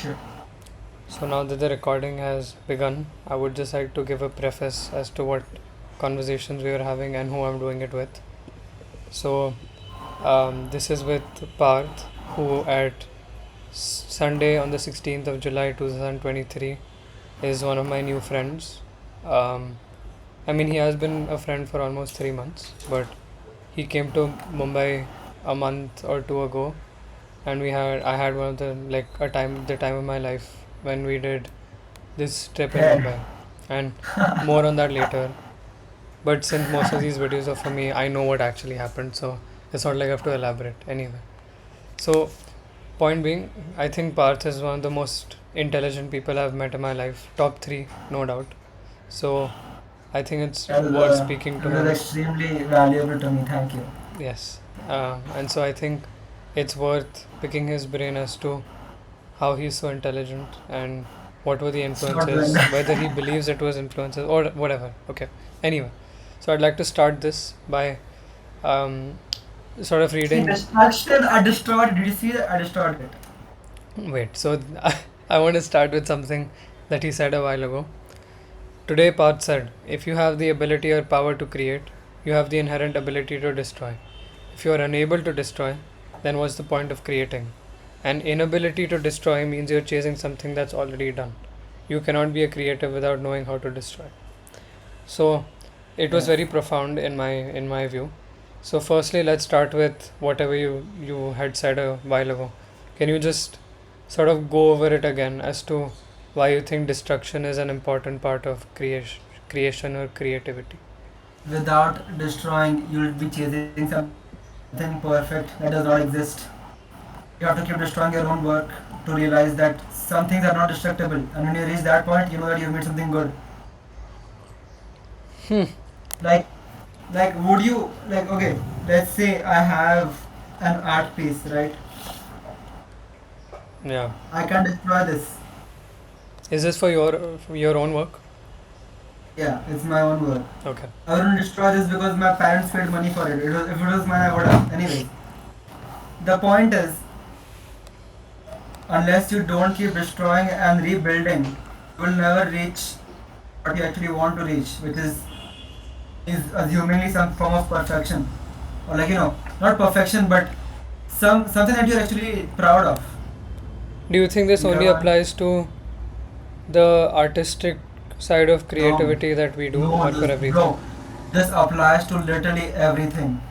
Sure. So now that the recording has begun, I would just like to give a preface as to what conversations we are having and who I'm doing it with. So this is with Parth, who at Sunday on the 16th of July 2023 is one of my new friends. Um, I mean, he has been a friend for almost 3 months, but he came to Mumbai a month or two ago, and I had one of the time of my life when we did this trip in Yeah. Mumbai, and more on that later. But since most of these videos are for me, I know what actually happened, so it's not like I have to elaborate anyway. So, point being, I think Parth is one of the most intelligent people I've met in my life, top three, no doubt. So, I think it's worth speaking to It was him. extremely valuable to me. Thank you. Yes, and so I think it's worth picking his brain as to how he's so intelligent and what were the It's not like influences, whether he that. believes it was influences or whatever. Okay. Anyway, so I'd like to start this by um, sort of See, reading. this action I destroyed. Did you see that? I destroyed it. Wait, so I want to start with something that he said a while ago. Today, Parth said, if you have the ability or power to create, you have the inherent ability to destroy. If you are unable to destroy, then what's the point of creating? An inability to destroy means you're chasing something that's already done. You cannot be a creative without knowing how to destroy. So it was Yes. very profound in my view. So firstly, let's start with whatever you had said a while ago. Can you just sort of go over it again as to why you think destruction is an important part of creation or creativity? Without destroying, you'll be chasing something perfect that does not exist. You have to keep destroying your own work to realize that some things are not destructible. And when you reach that point, you know that you've made something good. Hmm. Like, would you like? Okay, let's say I have an art piece, right? Yeah. I can destroy this. Is this for your own work? Yeah, it's my own work. Okay. I wouldn't destroy this because my parents paid money for it. If it was mine, I would have. Anyways, the point is, unless you don't keep destroying and rebuilding, you will never reach what you actually want to reach, which is assumingly some form of perfection, or like not perfection, but something that you're actually proud of. Do you think this You only know, applies to the artistic side of no, creativity that we do, no, or for this everything? bro, this applies to literally everything.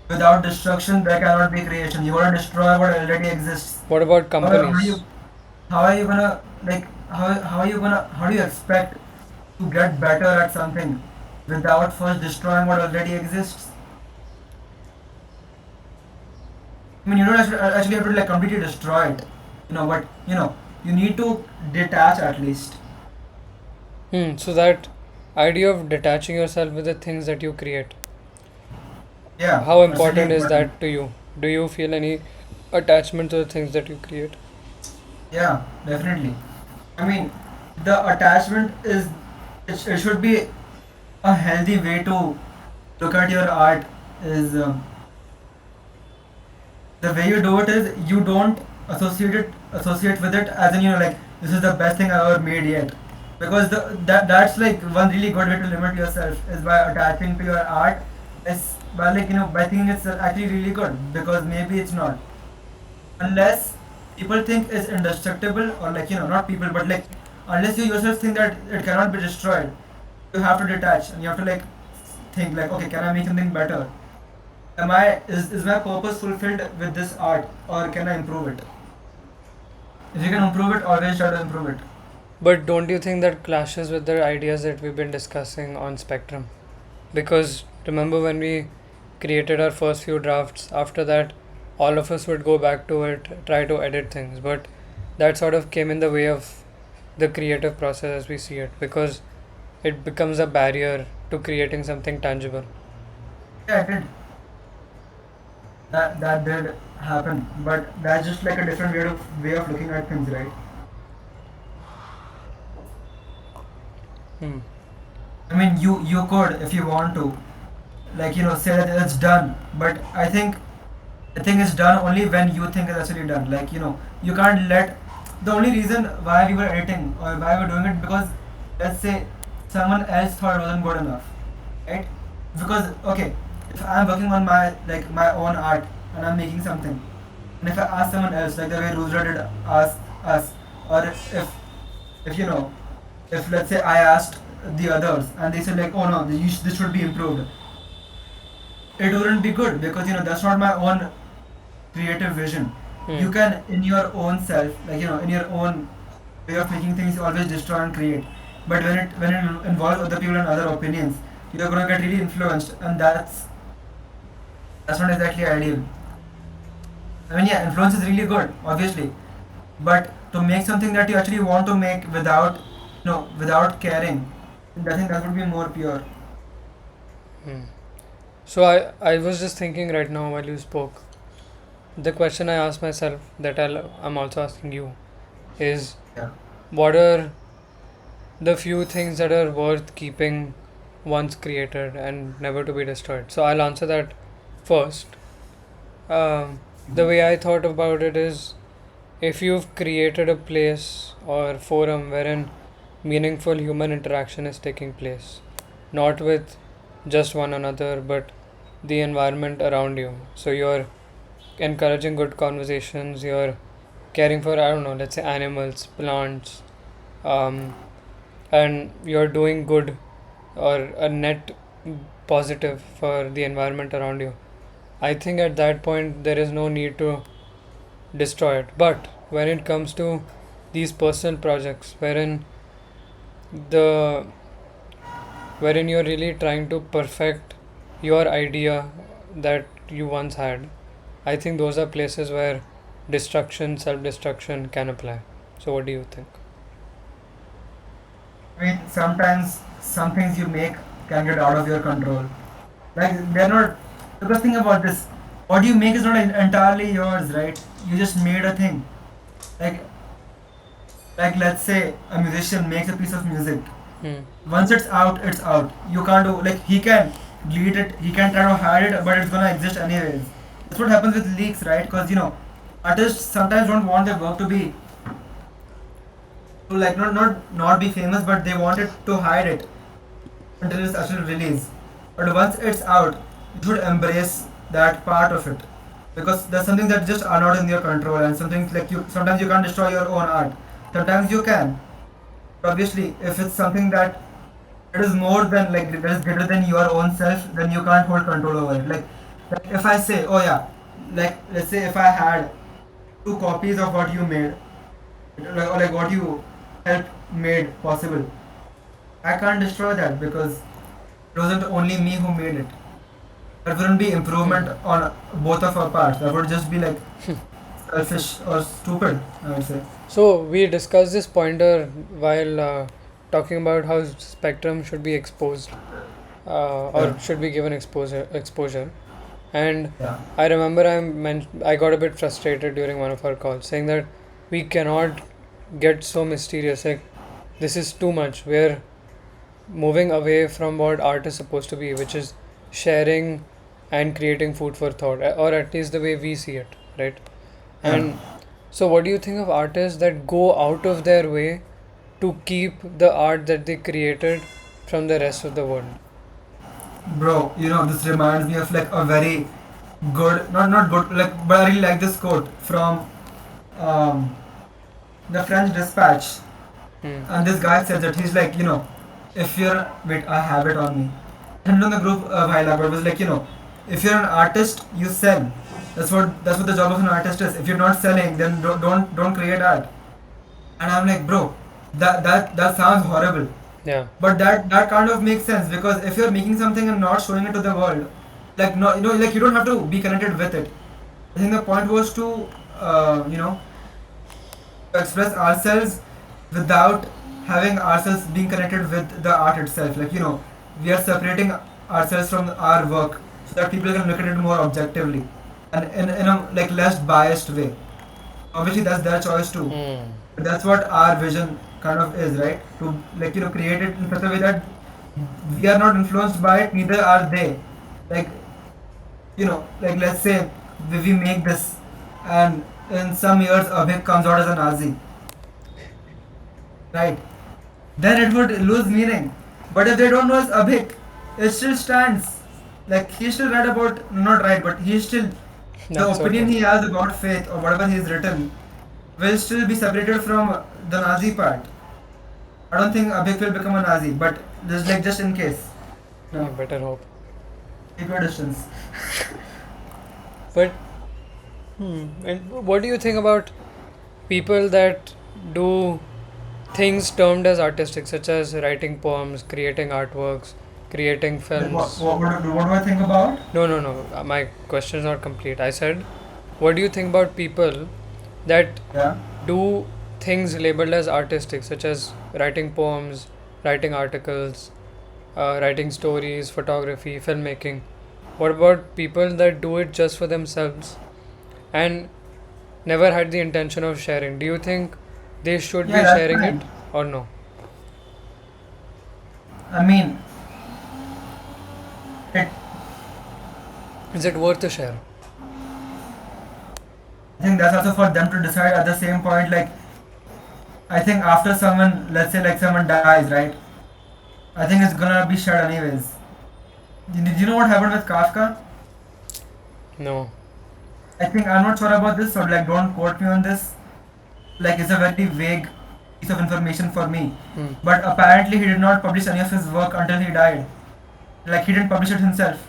Without destruction, there cannot be creation. You want to destroy what already exists. What about How companies? are you gonna like how are you gonna how do you expect to get better at something without first destroying what already exists? I mean, you don't actually have to like completely destroy it, but you need to detach at least. So that idea of detaching yourself with the things that you create, Yeah, how that's really important is important. that to you? Do you feel any attachment to the things that you create? Yeah, definitely. I mean, the attachment is it should be a healthy way to look at your art. Is The way you do it is you don't associate with it as in like this is the best thing I ever made yet, because that's like one really good way to limit yourself is by attaching to your art, is by like by thinking it's actually really good because maybe it's not, unless people think it's indestructible, or like not people but like unless you yourself think that it cannot be destroyed, you have to detach and you have to like think like, okay, can I make something better? Is my purpose fulfilled with this art, or can I improve it? If you can improve it, always try to improve it. But don't you think that clashes with the ideas that we've been discussing on Spectrum? Because remember when we created our first few drafts, after that, all of us would go back to it, try to edit things, but that sort of came in the way of the creative process as we see it, because it becomes a barrier to creating something tangible. Yeah, it did. That did happen, but that's just like a different way of looking at things, right? Hmm. I mean, you could, if you want to, like say that it's done, but I think the thing is done only when you think it's actually done. Like you can't let the only reason why we were editing or why we were doing it, because let's say someone else thought it wasn't good enough, right? Because okay, if I'm working on my like my own art and I'm making something, and if I ask someone else, like the way Ruzra did ask us, or if you know, if let's say I asked the others and they said like, oh no, this should be improved, it wouldn't be good because that's not my own creative vision. Hmm. You can in your own self, like in your own way of making things, always destroy and create. But when it involves other people and other opinions, you're gonna get really influenced, and that's not exactly ideal. I mean, yeah, influence is really good, obviously, but to make something that you actually want to make without, without caring, I think that would be more pure. Hmm. So I was just thinking right now while you spoke. The question I asked myself that I'm also asking you is, Yeah. what are the few things that are worth keeping once created and never to be destroyed? So I'll answer that first. The way I thought about it is, if you've created a place or forum wherein meaningful human interaction is taking place, not with just one another but the environment around you. So you're encouraging good conversations, you're caring for, I don't know, let's say animals, plants, um, and you're doing good or a net positive for the environment around you. I think at that point there is no need to destroy it. But when it comes to these personal projects, the wherein you're really trying to perfect your idea that you once had, I think those are places where destruction, self destruction can apply. So, what do you think? I mean, sometimes some things you make can get out of your control. Like they're not. Because think about this. What you make is not entirely yours, right? You just made a thing. Like let's say a musician makes a piece of music. Hmm. Once it's out, it's out. You can't do like he can delete it. He can try to hide it, but it's gonna exist anyways. That's what happens with leaks, right? Because artists sometimes don't want their work to be to like not be famous, but they want it to hide it until its actual release. But once it's out, you should embrace that part of it because there's something that just are not in your control, and something like you sometimes you can't destroy your own art. Sometimes you can. But obviously, if it's something that it is more than like that is greater than your own self, then you can't hold control over it. Like if I say, oh yeah, like let's say if I had two copies of what you made, or like what you helped made possible, I can't destroy that because it wasn't only me who made it. That wouldn't be improvement Hmm. on both of our parts. That would just be like selfish or stupid, I would say. So, we discussed this pointer while talking about how spectrum should be exposed Yeah. or should be given exposure. And Yeah. I remember I got a bit frustrated during one of our calls saying that we cannot get so mysterious. Like, this is too much. We're moving away from what art is supposed to be, which is sharing and creating food for thought, or at least the way we see it, right? Yeah. And so, what do you think of artists that go out of their way to keep the art that they created from the rest of the world? Bro, this reminds me of like a very good, not good, like, but I really like this quote from um, the French Dispatch. Hmm. And this guy says that he's like, if you're, wait, I have it on me. And on the group a while ago, it was like, if you're an artist, you sell. That's what the job of an artist is. If you're not selling, then don't create art. And I'm like, bro, that sounds horrible. Yeah. But that kind of makes sense because if you're making something and not showing it to the world, like no, like you don't have to be connected with it. I think the point was to, express ourselves without having ourselves being connected with the art itself. Like we are separating ourselves from our work so that people can look at it more objectively and in a like less biased way. Obviously, that's their choice too. Hmm. But that's what our vision kind of is, right? To like create it in such a way that we are not influenced by it, neither are they. Like like let's say we make this, and in some years Abhik comes out as a Nazi. right? Then it would lose meaning. But if they don't know his Abhik, it still stands. Like he still read about, not right, but he still, the That's so opinion true. he has about faith or whatever he's written will still be separated from the Nazi part. I don't think Abhik will become a Nazi, but just in case, I no, better hope. keep your distance. But and what do you think about people that do things termed as artistic, such as writing poems, creating artworks, creating Like films? what do I think about? No, no, no. My question is not complete. I said, what do you think about people that Yeah. do things labeled as artistic, such as writing poems, writing articles, writing stories, photography, filmmaking? What about people that do it just for themselves and never had the intention of sharing? Do you think they should Yeah, be that's sharing it fine. or no? I mean, it. Is it worth a share? I think that's also for them to decide. At the same point, like I think after someone, let's say like someone dies, right? I think it's gonna be shared anyways. Did you know what happened with Kafka? No. I think I'm not sure about this, so like don't quote me on this. Like it's a very vague piece of information for me. Hmm. But apparently he did not publish any of his work until he died. Like he didn't publish it himself,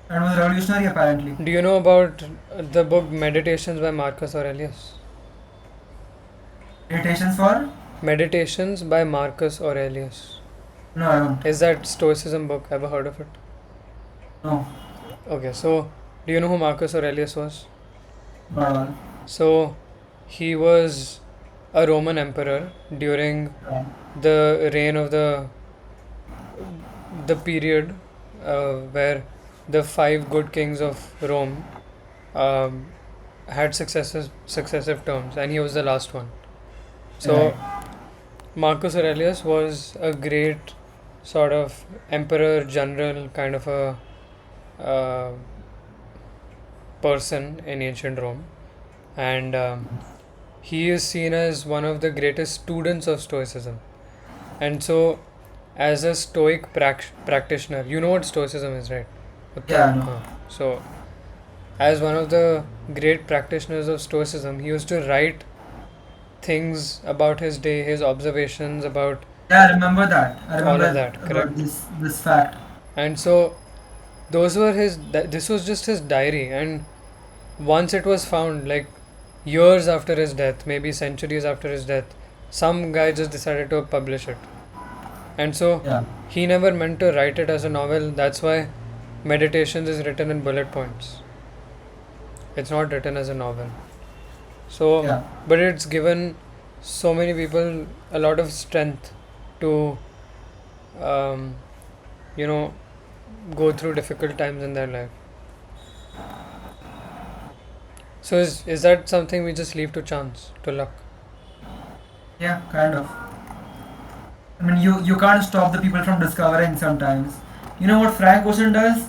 and it was revolutionary apparently. Do you know about the book Meditations by Marcus Aurelius? Meditations for? Meditations by Marcus Aurelius. No, I don't. Is that Stoicism book? Ever heard of it? No, Okay, so do you know who Marcus Aurelius was? not at all. So he was a Roman emperor during Yeah. the reign of the period where the five good kings of Rome um, had successive terms, and he was the last one. So Right. Marcus Aurelius was a great sort of emperor general kind of a uh, person in ancient Rome, and he is seen as one of the greatest students of Stoicism. And so, as a Stoic practitioner, you know what Stoicism is, right? Yeah, I know. So, as one of the great practitioners of Stoicism, he used to write things about his day, his observations about Yeah, I remember that. I all of remember that, about correct? this fact. And so, those were this was just his diary. And once it was found, like years after his death, maybe centuries after his death, some guy just decided to publish it. And so, Yeah, he never meant to write it as a novel. That's why Meditations is written in bullet points. It's not written as a novel. So, yeah. but it's given so many people a lot of strength to, um, you know, go through difficult times in their life. So, is that something we just leave to chance, to luck? Yeah, kind of. I mean, you can't stop the people from discovering sometimes. You know what Frank Ocean does?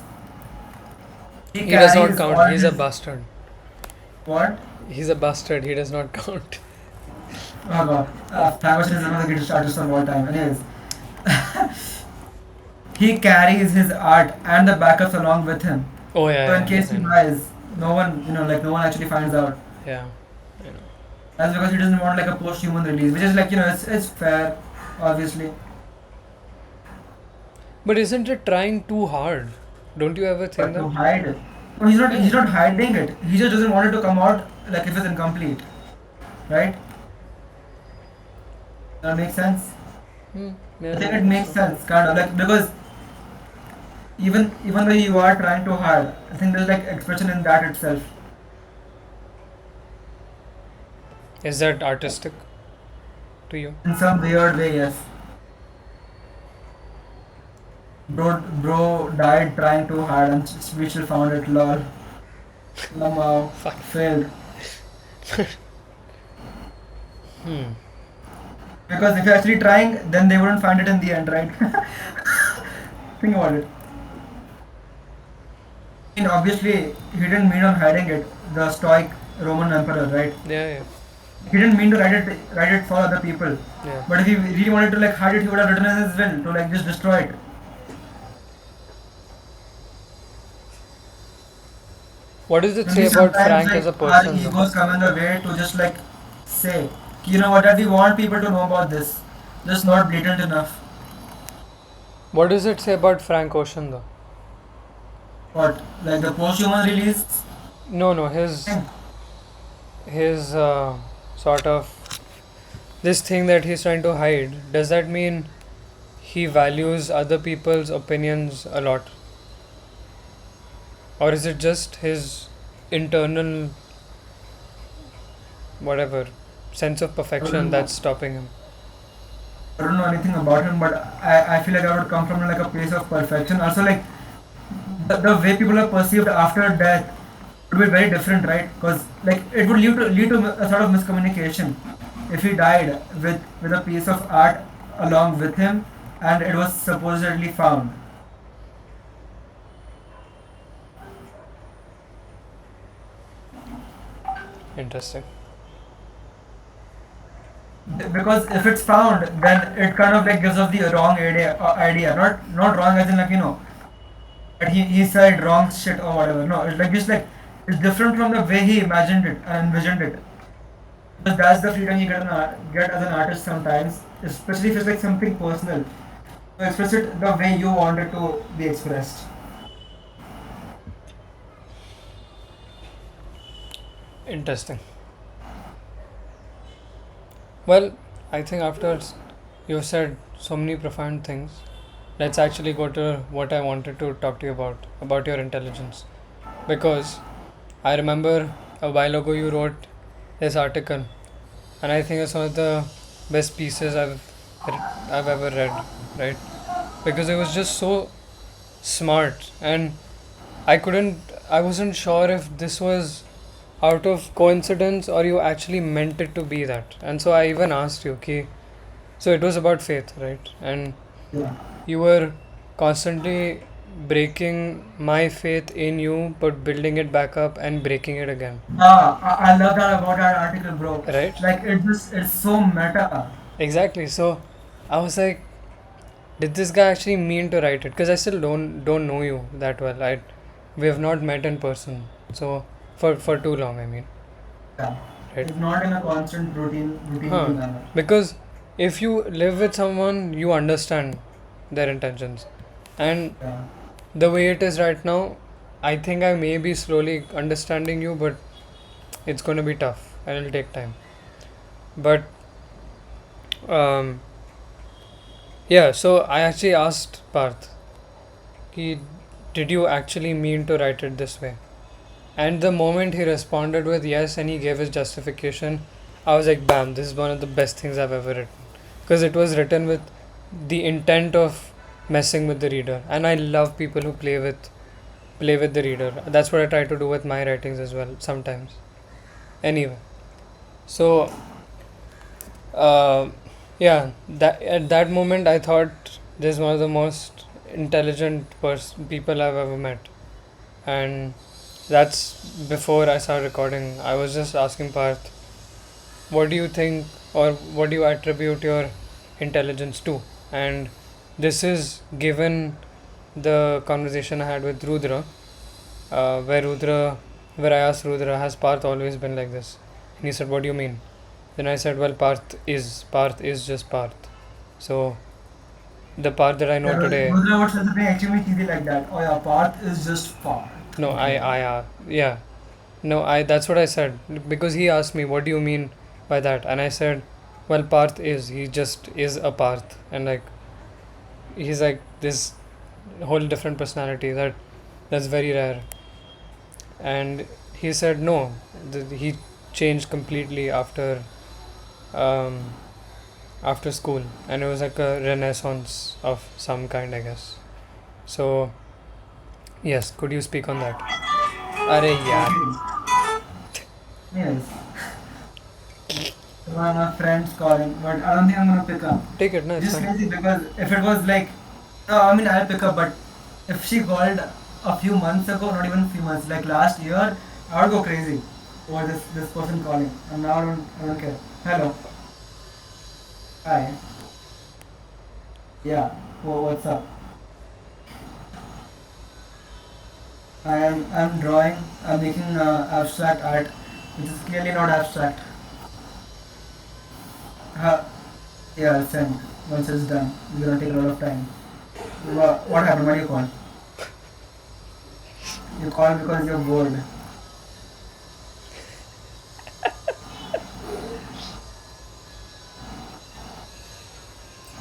He He does not carries count. all He's a his bastard. what? He's a bastard. He does not count. Oh god, Frank Ocean is one of the greatest artists of all time. Anyways, he carries his art and the backups along with him. Oh So in yeah, case yeah, he I know. dies, no one actually finds out. Yeah, I know. That's because he doesn't want like a post-human release, which is like it's fair, obviously. But isn't it trying too hard? Don't you ever think But that? to hide it, no, he's not hiding it. He just doesn't want it to come out like if it's incomplete, right? That makes sense. Hmm. I Yeah, think I it guess makes so. sense, kind of like because even though you are trying to hide, I think there's like expression in that itself. Is that artistic to you? In some weird way, yes. Bro died trying too hard and we still found it. Lol. Somehow Fuck. failed. Hmm. Because if you're actually trying, then they wouldn't find it in the end, right? Think about it. I mean, obviously, he didn't mean on hiding it. The Stoic Roman emperor, right? Yeah, yeah. He didn't mean to write it for other people. Yeah. But if he really wanted to like hide it, he would have written in his will to like just destroy it. What does it And say we about sometimes Frank like as a our person, though? egos come in the way to just like say, you know what, that we want people to know about this, just not blatant enough. What does it say about Frank Ocean, though? What, like the post-human release No, no, thing? his sort of this thing that he's trying to hide. Does that mean he values other people's opinions a lot, or is it just his internal whatever sense of I perfection don't that's know. stopping him? I don't know anything about him, but I feel like I would come from like a place of perfection. Also, like the way people are perceived after death would be very different, right? Because like it would lead to a sort of miscommunication if he died with a piece of art along with him, and it was supposedly found. Interesting. Because if it's found, then it kind of like gives us the wrong idea. Not wrong as in like that he said wrong shit or whatever. No, it's like just like it's different from the way he imagined it and envisioned it. Because that's the freedom you get as an artist sometimes, especially if it's like something personal. To express it the way you want it to be expressed. Interesting. Well, I think after you've said so many profound things, let's actually go to what I wanted to talk to you about your intelligence. Because I remember a while ago you wrote this article, and I think it's one of the best pieces I've ever read, right? Because it was just so smart, and I wasn't sure if this was out of coincidence or you actually meant it to be that. And so I even asked you, okay, so it was about faith, right? And Yeah. you were constantly breaking my faith in you, but building it back up and breaking it again, I love that about that article, bro. right? Like it's so meta. Exactly. So I was like, did this guy actually mean to write it? Because I still don't know you that well. We have not met in person, so for too long. I mean, Yeah. right? It's not in a constant routine Huh? manner. Because if you live with someone, you understand their intentions, and Yeah. the way it is right now, I think I may be slowly understanding you, but it's going to be tough and it'll take time. But um, yeah, so I actually asked Parth, he, did you actually mean to write it this way? And the moment he responded with yes and he gave his justification, I was like, bam, this is one of the best things I've ever written. Because it was written with the intent of messing with the reader. And I love people who play with the reader. That's what I try to do with my writings as well sometimes. Anyway, so uh, yeah, that at that moment I thought this is one of the most intelligent people I've ever met, and that's before I started recording. I was just asking Parth, what do you think, or what do you attribute your intelligence to? And this is given the conversation I had with Rudra, where I asked Rudra, has Parth always been like this? And he said, what do you mean? Then I said, well, Parth is just Parth. So the Parth that I Yeah, know today, Rudra would say something extremely cheesy like that. Oh yeah, path is just path. no, Okay. yeah, no, that's what I said because he asked me, what do you mean by that? And I said, well, he just is a Parth, and like he's like this whole different personality that's very rare. And he said no, he changed completely um, after school, and it was like a renaissance of some kind, I guess. So yes, could you speak on that? Arey yaar, Okay. Yes. One of my friends calling, but I don't think I'm gonna pick up. take it, no, It's it's just fine. crazy because if it was like, no, I mean I'll pick up, but if she called a few months ago, not even a few months, like last year, I would go crazy. or this person calling. And now I don't care. Hello. Hi. Yeah. What's up? I'm drawing. I'm making abstract art, which is clearly not abstract. Uh, yeah, I'll send once it's done. It's gonna take a lot of time. What happened? Why do you call? You call because you're bored.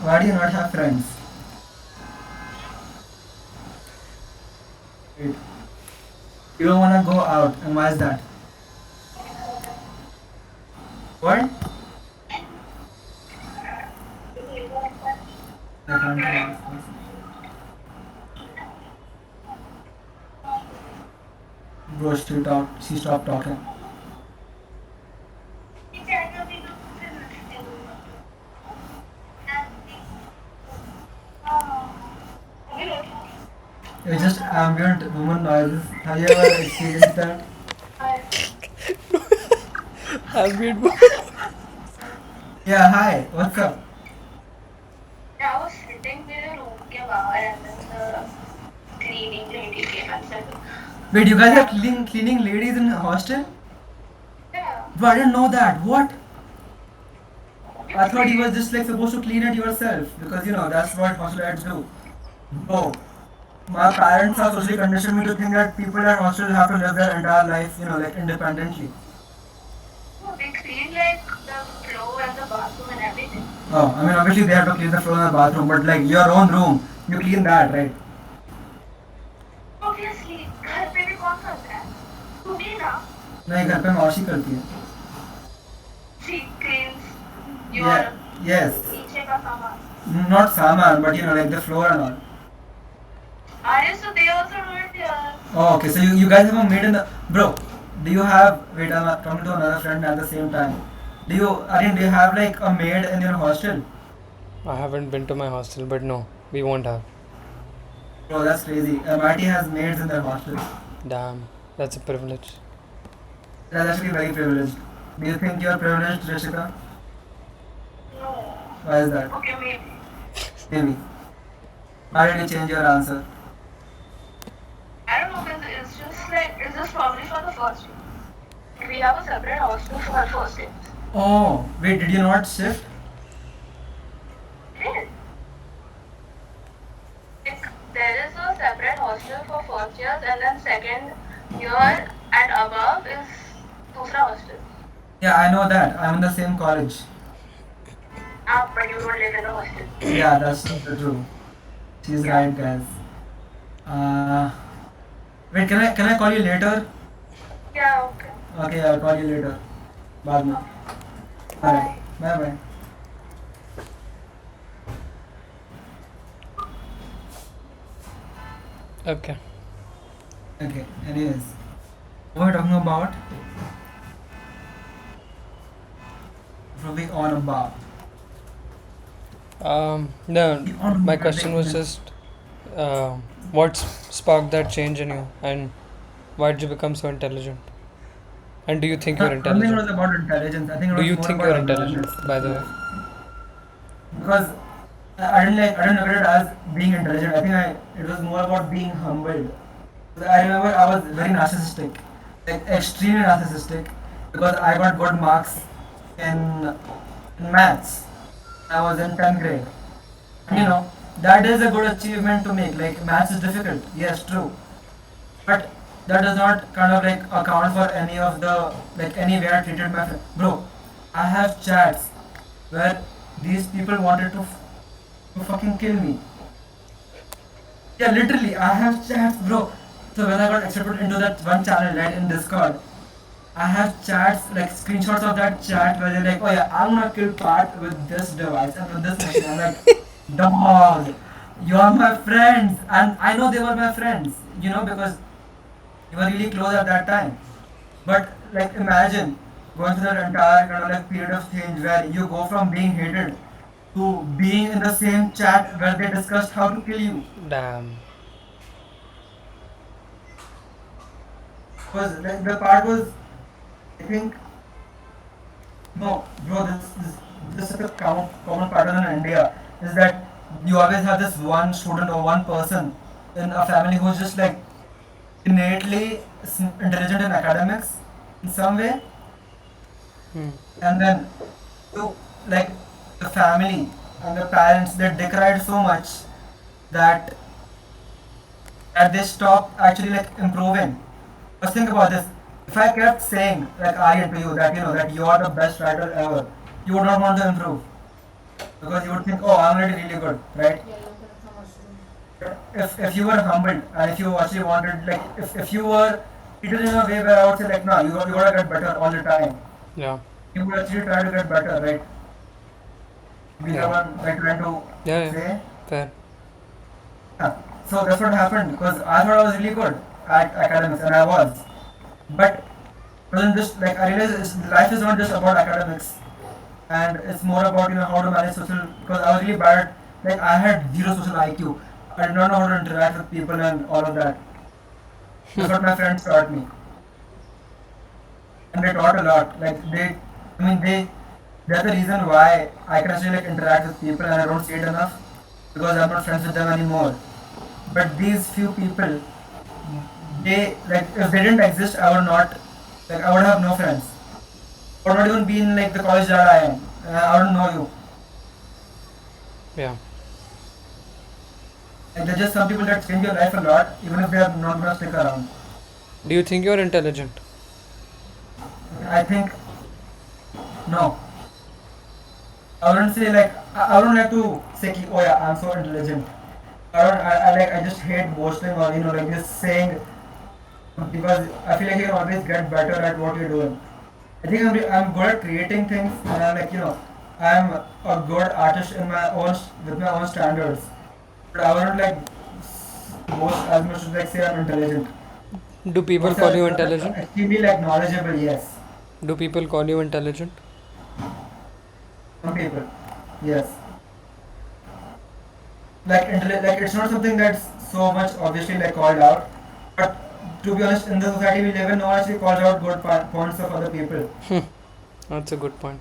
Why do you not have friends? Wait. You don't wanna go out, and why is that? What? I can't hear this. Bro, she stopped talking. It's just ambient woman noises. Have you ever experienced that? Ambient. Yeah, hi, what's up? I was sitting there room के बाहर and then the cleaning lady came and said, Wait, you guys have cleaning ladies in a hostel? yeah, Bro, I didn't know that. What? you I thought you were clean. just like supposed to clean it yourself because you know that's what hostelites do. Bro, my parents have socially conditioned me to think that people at hostels have to live their entire life, like independently. No, they clean like the floor and the bathroom and everything. Oh, I mean obviously they have to clean the floor in the bathroom, but like your own room, you clean that, right? Obviously, घर पे भी कौन करता है? तू भी ना. नहीं घर पे मौसी करती है. She cleans your Yeah, yes. नीचे का सामान. Not saman, but like the floor and all. Are so they also do it here. Oh, okay. So you guys have a maid in the bro. Do you have? Wait, I'm talking to another friend at the same time. Do you have like a maid in your hostel? I haven't been to my hostel, but no, we won't have. Bro, that's crazy. MIT has maids in their hostel. Damn, that's a privilege. That's actually very privileged. Do you think you're privileged, Rishika? No. Why is that? Okay, maybe. Maybe. Why did you change your answer? I don't know because it's just like it's just probably for the first year. We have a separate hostel for our first year. Oh, wait. Did you not shift? Yes. Like, there is a separate hostel for first years and then second year and above is दूसरा hostel. Yeah, I know that. I'm in the same college. But you don't live in the hostel. Yeah, that's true. She's Yeah. right, guys. Uh, wait. Can I call you later? Yeah, okay. Okay, I'll call you later. बाद में. Alright. Bye bye. Okay. Okay. Anyways, what are we talking about? Moving on about. No, On my about question was just, what sparked that change in you, and why did you become so intelligent? And do you think you're I don't think it intelligent? was about intelligence. I think it Do was you more think you're about intelligent, awareness. by the way? Because I didn't look at it as being intelligent. I think it was more about being humbled. I remember I was very narcissistic, like extremely narcissistic, because I got good marks in, in maths. I was in 10th grade. And that is a good achievement to make. Like maths is difficult, yes, true. But that does not kind of like account for any of the like any way I treated my friend. Bro, I have chats where these people wanted to fucking kill me. Yeah, literally, I have chats, bro. So when I got accepted into that one channel, right, in Discord, I have chats, like screenshots of that chat where they're like, oh yeah, I'm gonna kill Pat with this device and with this machine. I'm like, dog, you are my friends. And I know they were my friends, because we were really close at that time. But like imagine going through that entire kind of like period of change where you go from being hated to being in the same chat where they discussed how to kill you. Damn. Was like the part was I think no, bro. This is such a common pattern in India. Is that you always have this one student or one person in a family who's just like innately intelligent in academics in some way, Hmm. and then you like the family and the parents they cried so much that they stop actually like improving. Just think about this. If I kept saying like Aryan to you that that you are the best writer ever, you would not want to improve because you would think, oh, I'm already really good, right? If you were humbled and if you actually wanted like if you were treated in a way where I would say like no, you gotta get better all the time. Yeah. You would actually try to get better, right? Be the Yeah. one like trying to Yeah. Yeah. say. Fair. Yeah. So that's what happened because I thought I was really good at academics and I was. But wasn't just like I realized life is not just about academics and it's more about how to manage social because I was really bad like I had zero social IQ. I did not know how to interact with people and all of that. That's what my friends taught me. And they taught a lot. Like they're the reason why I can actually like interact with people and I don't see it enough because I'm not friends with them anymore. But these few people, they like if they didn't exist, I would not like I would have no friends. I would not even be in like the college that I am. I wouldn't know you. Yeah. Like there's just some people that change your life a lot, even if they are not gonna stick around. Do you think you're intelligent? I think no. I wouldn't say like I wouldn't like to say oh yeah I'm so intelligent. I just hate boasting or like just saying because I feel like you can always get better at what you're doing. I think I'm good at creating things and I'm like I'm a good artist in my own with my own standards. But I wouldn't like boast as much as like say I'm intelligent. Do people But call you intelligent? extremely like knowledgeable, yes. Do people call you intelligent? Some people, yes. Like it's not something that's so much obviously like called out. But to be honest, in the society we live in, no one actually calls out good points of other people. That's a good point.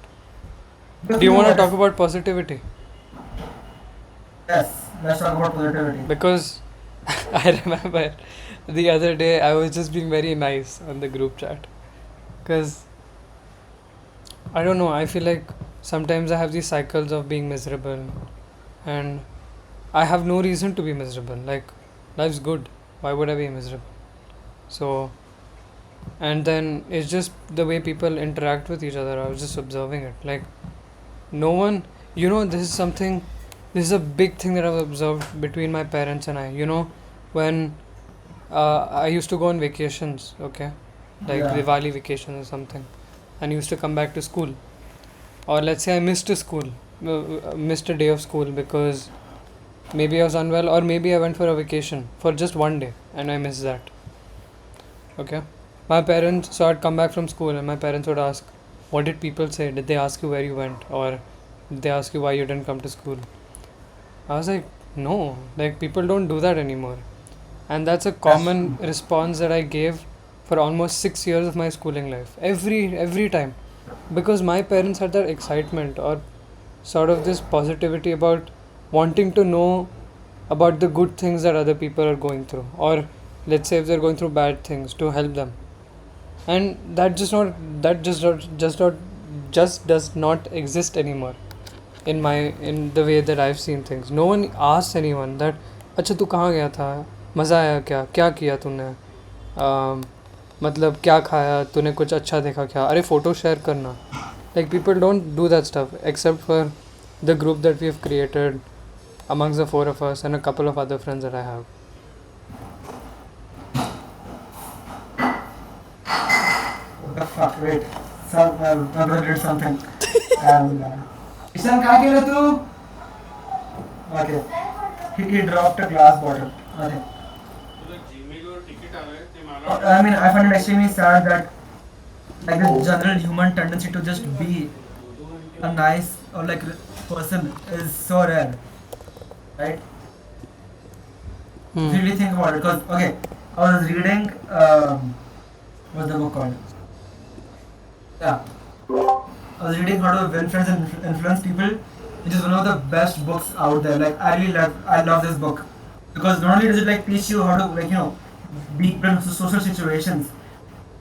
Because Do you you know want to what? talk about positivity? Yes, let's talk about positivity. Because I remember the other day I was just being very nice on the group chat. Because I don't know, I feel like sometimes I have these cycles of being miserable and I have no reason to be miserable. Like, life's good. Why would I be miserable? So, and then it's just the way people interact with each other. I was just observing it. Like, no one, this is something, this is a big thing that I've observed between my parents and I. When I used to go on vacations, okay, like Yeah. Diwali vacations or something, and used to come back to school. Or let's say I missed a school, missed a day of school because maybe I was unwell, or maybe I went for a vacation for just one day and I missed that. Okay. My parents, so I'd come back from school and my parents would ask, what did people say? Did they ask you where you went? Or did they ask you why you didn't come to school? I was like, no, like people don't do that anymore. And that's a That's common true. response that I gave for almost 6 years of my schooling life. Every time. Because my parents had that excitement or sort of this positivity about wanting to know about the good things that other people are going through, or let's say if they're going through bad things, to help them. And that just does not exist anymore in the way that I've seen things. No one asks anyone that अच्छा तू कहाँ गया था, मज़ा आया क्या, क्या किया तूने, मतलब क्या खाया तूने, कुछ अच्छा देखा क्या, अरे फ़ोटो शेयर करना. Like people don't do that stuff except for the group that we've created amongst the four of us and a couple of other friends that I have. What the fuck? Wait. My brother did something. And Ishan, कहाँ गेला तू? Okay. He dropped a glass bottle. Okay. I mean, I find it extremely sad that like the general human tendency to just be a nice or like person is so rare, right? If Hmm. you really think about it, because okay, I was reading what's the book called? Yeah, I was reading How to Win Friends and Influence People, which is one of the best books out there. Like I love this book because not only does it like teach you how to be in social situations,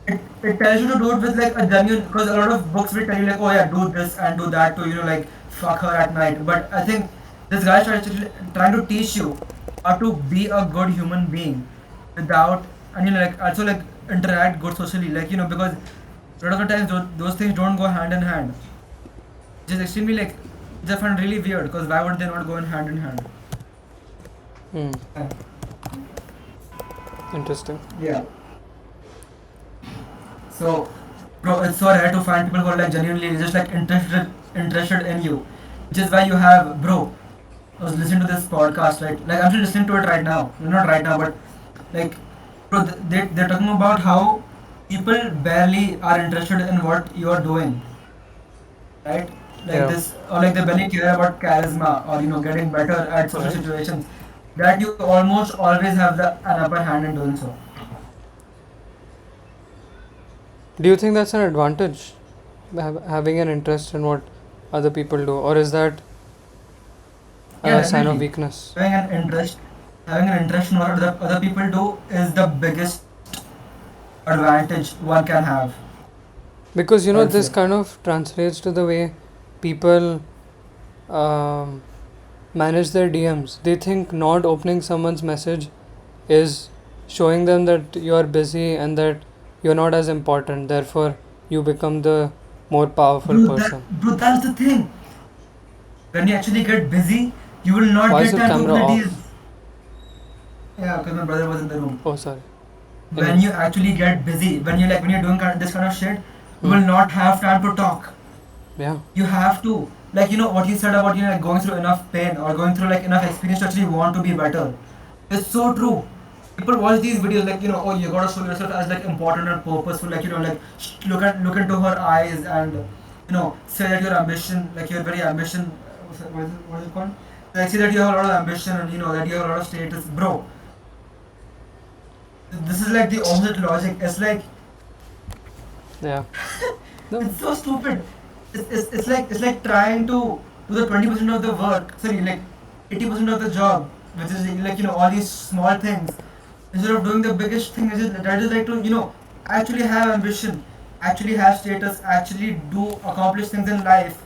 it tells you to do it with like a genuine. Because a lot of books will tell you like, oh yeah, do this and do that to like fuck her at night. But I think this guy is trying to teach you how to be a good human being without and like also like interact good socially. Like because a lot of the times those things don't go hand in hand. Which is extremely like which I find really weird because why would they not go in hand in hand? Hmm. Yeah. Interesting. Yeah. So, bro, it's so rare to find people who are like genuinely just like interested in you, which is why you have, bro. I was listening to this podcast, right? Like I'm still listening to it right now. Not right now, but like, bro, they're talking about how people barely are interested in what you are doing, right? Like Yeah. this, or like they barely care about charisma or getting better at social Right. situations. That you almost always have an upper hand in doing so. Do you think that's an advantage, having an interest in what other people do, or is that Yeah, a sign of definitely. weakness? Having an interest, having an interest in what other people do is the biggest advantage one can have. Because I would this say. kind of translates to the way people um, manage their DMs. They think not opening someone's message is showing them that you are busy and that you're not as important. Therefore, you become the more powerful person. Bro, that's the thing. When you actually get busy, you will not Why is get your time to camera open the off? DMs. Yeah, because my brother was in the room. Oh, sorry. When Anyway. you actually get busy, when you're doing this kind of shit, you Hmm. will not have time to talk. Yeah. You have to, like what you said about like going through enough pain or going through like enough experience to actually want to be better. It's so true. People watch these videos like oh, you gotta show yourself as like important and purposeful, like like look into her eyes and say that your ambition, like your very ambition, what is it called, like say that you have a lot of ambition and that you have a lot of status, bro. This is like the opposite logic. It's like Yeah. No. it's so stupid. It's like trying to do the 20% of the work, sorry, like 80% of the job, which is like all these small things, instead of doing the biggest thing, that is like to actually have ambition, actually have status, actually do accomplish things in life,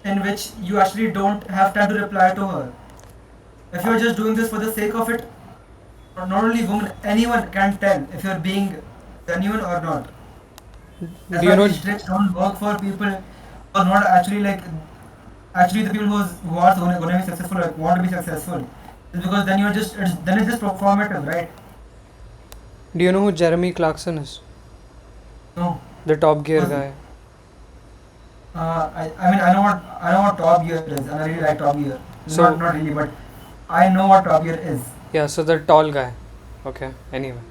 in which you actually don't have time to reply to her. If you're just doing this for the sake of it, not only women, anyone can tell if you're being genuine or not. That's Do you why know? these tricks don't work for people who are not actually like actually the people who are going to be successful, like want to be successful. It's because then then it's just performative, right? Do you know who Jeremy Clarkson is? No, The Top Gear because guy. I mean I know what Top Gear is, and I really like Top Gear. So Not really, but I know what Top Gear is. yeah, so the tall guy. Okay. Anyway,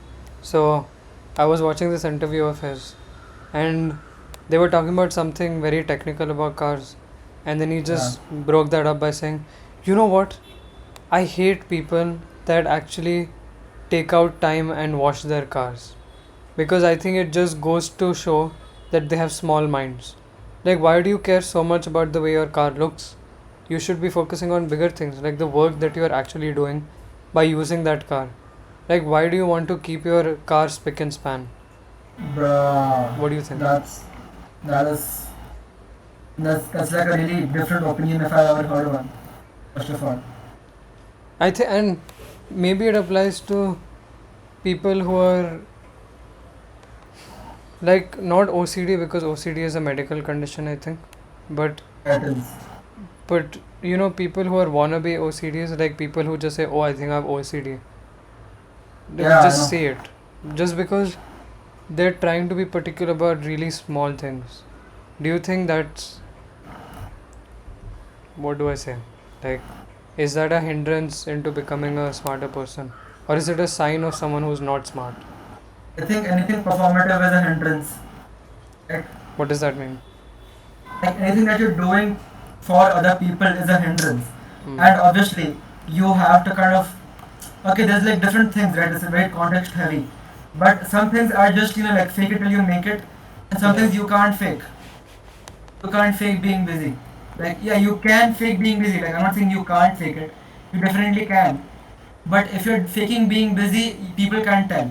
so I was watching this interview of his, and they were talking about something very technical about cars, and then he Yeah. just broke that up by saying, "You know what? I hate people that actually take out time and wash their cars, because I think it just goes to show that they have small minds. Like, why do you care so much about the way your car looks? You should be focusing on bigger things, like the work that you are actually doing by using that car. Like, why do you want to keep your car spick and span? Bruh, What do you think?" that's that is that's like a really different opinion if I ever heard one. First of all, I think, and maybe it applies to people who are like not OCD, because OCD is a medical condition, I think, but that is. but people who are wannabe OCDs, like people who just say, "Oh, I think I have OCD." They Yeah, I just know. say it, just because they're trying to be particular about really small things. Do you think that's, what do I say? Like, is that a hindrance into becoming a smarter person? Or is it a sign of someone who's not smart? I think anything performative is a hindrance. Right? What does that mean? Like anything that you're doing for other people is a hindrance. Hmm. And obviously, you have to kind of okay. There's like different things, right? It's very context heavy, but some things are just like fake it till you make it. And Yeah. sometimes you can't fake. You can't fake being busy. Like, yeah, you can fake being busy. Like, I'm not saying you can't fake it. You definitely can. But if you're faking being busy, people can't tell.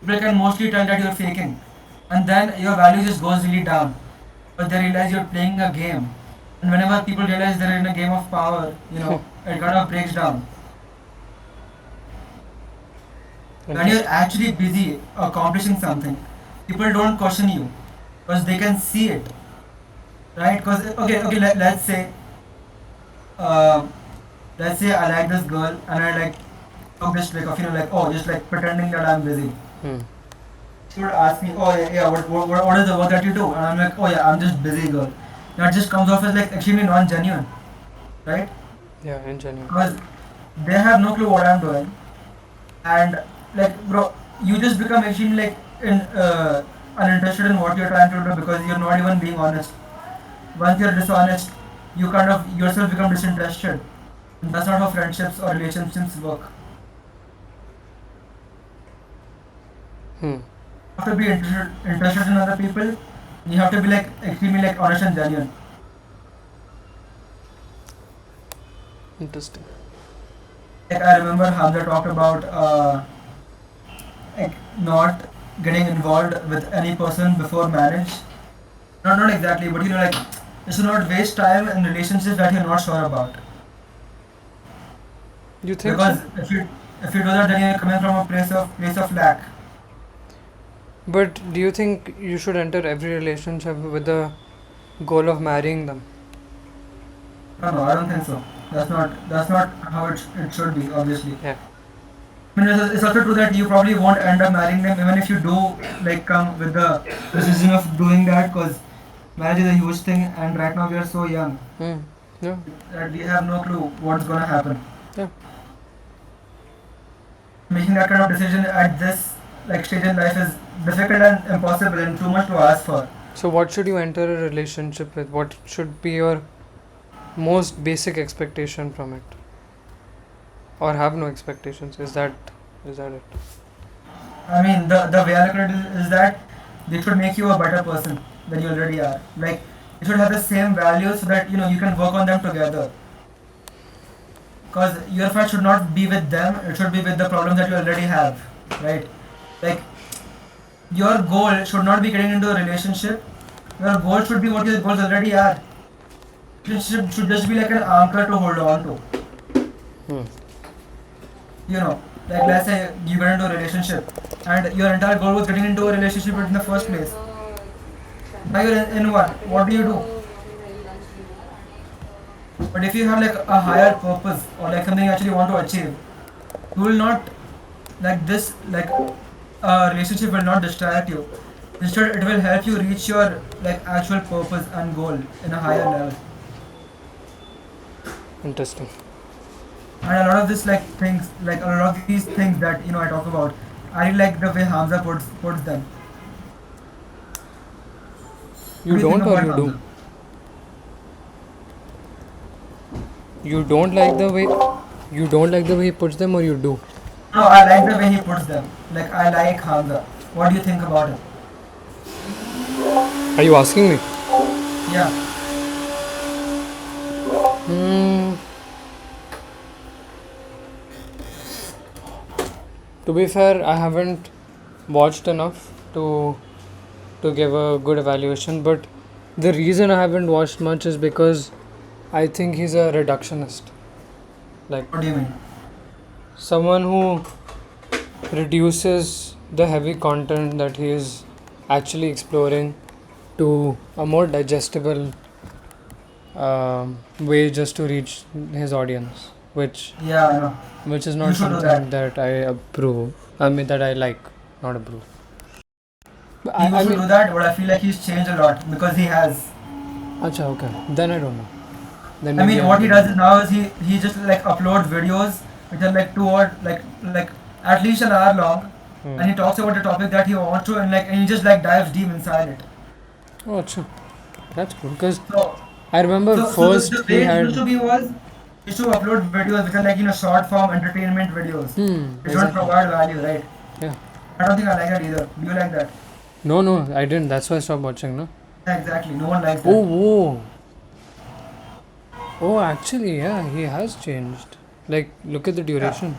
People can mostly tell that you're faking. And then your value just goes really down. But they realize you're playing a game. And whenever people realize they're in a game of power, it kind of breaks down. When you're Interesting. actually busy accomplishing something, people don't question you because they can see it, right? Because okay, uh, let's say I like this girl and I like took this trick of like oh just like pretending that I'm busy. Hmm. She would ask me, oh yeah, what is the work that you do? And I'm like, oh yeah, I'm just busy, girl. That just comes off as like extremely non-genuine, right? Yeah, ingenuine. Because they have no clue what I'm doing, and like, bro, you just become extremely like uninterested in what you're trying to do because you're not even being honest. Once you're dishonest, you kind of yourself become disinterested. And that's not how friendships or relationships work. Hmm. You have to be interested in other people. You have to be like extremely like honest and genuine. Interesting. Like I remember Hamza talked about like not getting involved with any person before marriage. Not exactly, but like you should not waste time in relationships that you're not sure about. You think so? Because if you do that, then you're coming from a place of lack. But do you think you should enter every relationship with the goal of marrying them? No, I don't think so. That's not how it should be. Obviously, Yeah. I mean it's also true that you probably won't end up marrying them even if you do like come with the decision of doing that because marriage is a huge thing and right now we are so young Hmm. Yeah. that we have no clue what's gonna happen. Yeah. Making that kind of decision at this like stage in life is difficult and impossible and too much to ask for. So what should you enter a relationship with? What should be your most basic expectation from it? Or have no expectations? Is that it? I mean, the way I look at it is that they should make you a better person than you already are. Like, you should have the same values so that you can work on them together. Because your fight should not be with them; it should be with the problems that you already have, right? Like, your goal should not be getting into a relationship. Your goal should be what your goals already are. Relationship should just be like an anchor to hold on to. Hmm. Like let's say you get into a relationship and your entire goal was getting into a relationship in the first place. Now you're in one. What do you do? But if you have like a higher purpose or like something you actually want to achieve, you will not like this like a relationship will not distract you. Instead, it will help you reach your like actual purpose and goal in a higher level. Interesting. And a lot of this like things, like a lot of these things that I talk about, I really like the way Hamza puts them. What You do you think don't or about you do? Hamza? You don't like the way he puts them or you do? No, I like the way he puts them. Like I like Hamza. What do you think about it? Are you asking me? Yeah. Hmm. To be fair, I haven't watched enough to give a good evaluation, but the reason I haven't watched much is because I think he's a reductionist. Like What do you mean? someone who reduces the heavy content that he is actually exploring to a more digestible way just to reach his audience, Yeah, I know. which is You not should do something that. that I approve. I mean that I like, not approve. But You I should do mean, that, but I feel like he's changed a lot because he has. acha, okay. Then I don't know. Then I maybe mean, I'm what he the does wrong. is now is he just like uploads videos which are like 2 or like at least an hour long, Hmm. and he talks about the topic that he wants to, and he just like dives deep inside it. Oh, acha. That's cool. Because So I remember so the first he way it used had. to be was he used to upload videos which are like short form entertainment videos. They don't Exactly. provide value, right? Yeah. I don't think I like that either. Do you like that? No, no, I didn't. That's why I stopped watching, no? Yeah, exactly. No one likes Oh, that. whoa. Oh, actually, yeah, he has changed. Like, look at the Yeah. duration.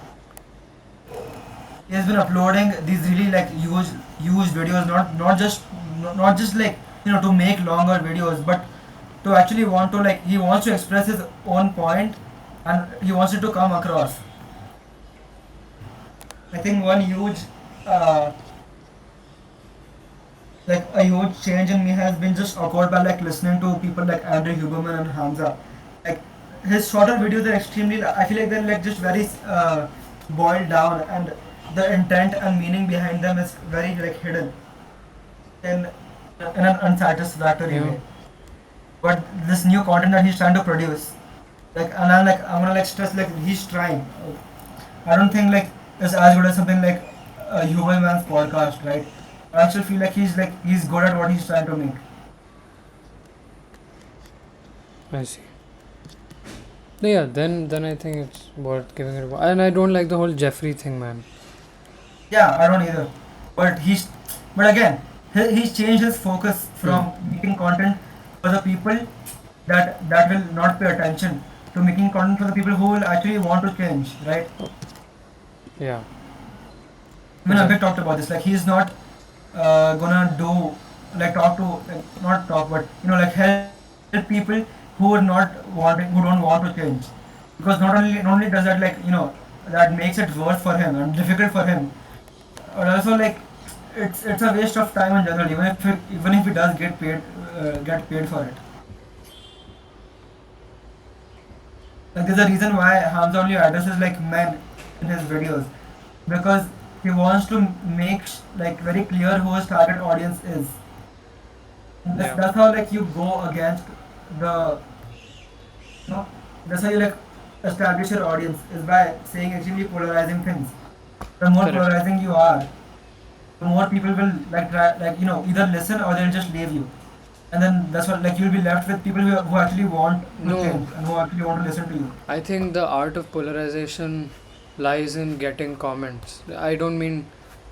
He has been uploading these really like huge videos, not just like to make longer videos, but to actually want to like he wants to express his own point, and he wants it to come across. I think one huge uh, like a huge change in me has been just occurred by like listening to people like Andrew Huberman and Hamza. Like his shorter videos are extremely. I feel like they're like just very boiled down, and the intent and meaning behind them is very like hidden in an unsatisfactory Yeah. way. But this new content that he's trying to produce, like, and I'm gonna like stress like he's trying. I don't think like it's as good as something like a Human Man's podcast, right? I actually feel like he's good at what he's trying to make. I see. No, yeah, then I think it's worth giving it a watch. And I don't like the whole Jeffrey thing, man. Yeah, I don't either. But but again, he's changed his focus Hmm. from making content for the people that will not pay attention to making content for the people who will actually want to change, right? Yeah. I mean, Abhay talked about this. Like, he's not gonna do like talk to like, not talk, but like help people who are not wanting, who don't want to change. Because not only does that like that makes it worse for him and difficult for him, but also like it's a waste of time in general. Even if he does get paid for it. Like there's a reason why Hamza only addresses like men in his videos, because he wants to make like very clear who his target audience is. Yeah. That's how like you go against the you know that's how you like establish your audience is by saying extremely polarizing things. The more Correct. polarizing you are, the more people will like try, like either listen or they'll just leave you. And then that's what like you'll be left with people who actually want to No, change and who actually want to listen to you. I think the art of polarization lies in getting comments. I don't mean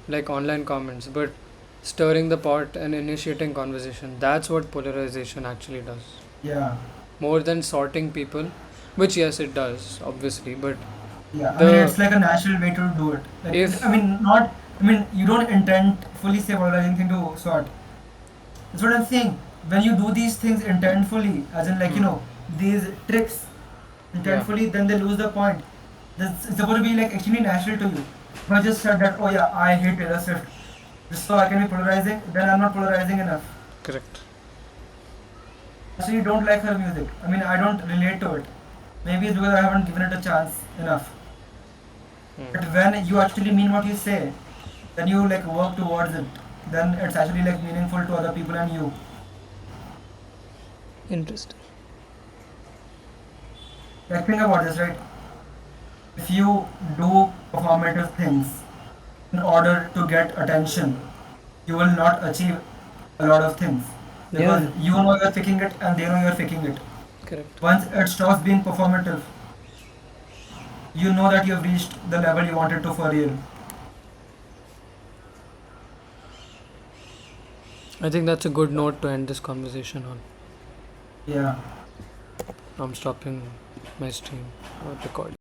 like online comments, but stirring the pot and initiating conversation. That's what polarization actually does. Yeah. More than sorting people, which yes, it does, obviously, but Yeah, I mean the it's like a natural way to do it. Like I if mean not I mean you don't intend fully say polarizing thing to sort. That's what I'm saying. When you do these things intentfully, as in like hmm, these tricks yeah, intentfully, then they lose the point. It's supposed to be like extremely natural to you. If I just said that, oh yeah, I hate Taylor Swift, just so I can be polarizing, then I'm not polarizing enough. correct. Actually, don't like her music. I mean, I don't relate to it. Maybe it's because I haven't given it a chance enough. Hmm. But when you actually mean what you say, then you like work towards it. Then it's actually like meaningful to other people and you. Interesting. Like think about this, right? If you do performative things in order to get attention, you will not achieve a lot of things because Yeah, you know you're faking it and they know you're faking it. correct. Once it stops being performative, you know that you've reached the level you wanted to for real. I think that's a good note to end this conversation on. Yeah. I'm stopping my stream or recording.